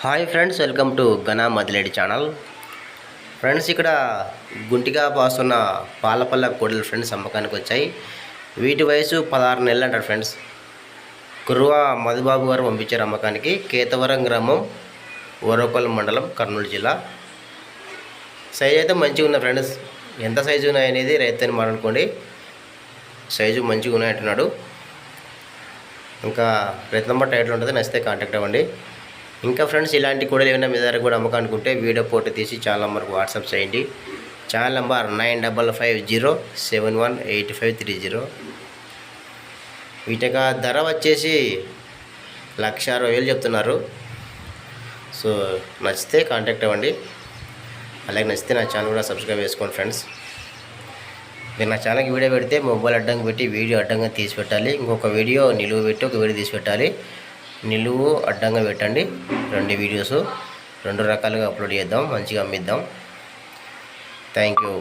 Hi friends, welcome to ఘనా మదిలేడి channel. Friends, ఇక్కడ గుంటిగా పాస్తున్న పాలపల్ల కోడలు ఫ్రెండ్స్ అమ్మకానికి వచ్చాయి. వీటి వయసు 16 నెలలు అంటారు ఫ్రెండ్స్. కుర్వ మధుబాబు గారు పంపించారు అమ్మకానికి. కేతవరం గ్రామం, ఓరకొల్ మండలం, కర్నూలు జిల్లా. సైజు అయితే మంచిగా ఉన్నాయి ఫ్రెండ్స్. ఎంత సైజు ఉన్నాయనేది రైతుని మాట్లాడుకోండి. సైజు మంచిగా ఉన్నాయంటున్నాడు. ఇంకా రైతు నెంబర్ టైటిల్ ఉంటుంది, నచ్చితే కాంటాక్ట్ అవ్వండి. ఇంకా ఫ్రెండ్స్, ఇలాంటి కూడా ఏమైనా మీ దగ్గర కూడా అమ్మకానుకుంటే వీడియో ఫోటో తీసి ఛానల్ నెంబర్కి వాట్సాప్ చేయండి. Channel number 9550718530. వీటిక ధర వచ్చేసి 1,60,000 చెప్తున్నారు. సో నచ్చితే కాంటాక్ట్ అవ్వండి. అలాగే నచ్చితే నా ఛానల్ కూడా సబ్స్క్రైబ్ చేసుకోండి ఫ్రెండ్స్. మీరు నా ఛానల్కి వీడియో పెడితే మొబైల్ అడ్డంగా పెట్టి వీడియో అడ్డంగా తీసి పెట్టాలి. ఇంకొక వీడియో నిలువు పెట్టి ఒక వీడియో తీసి పెట్టాలి. నిలువు అడ్డంగా పెట్టండి. 2 వీడియోస్ 2 రకాలుగా అప్లోడ్ చేద్దాం, మంచిగా అమ్మిద్దాం. Thank you.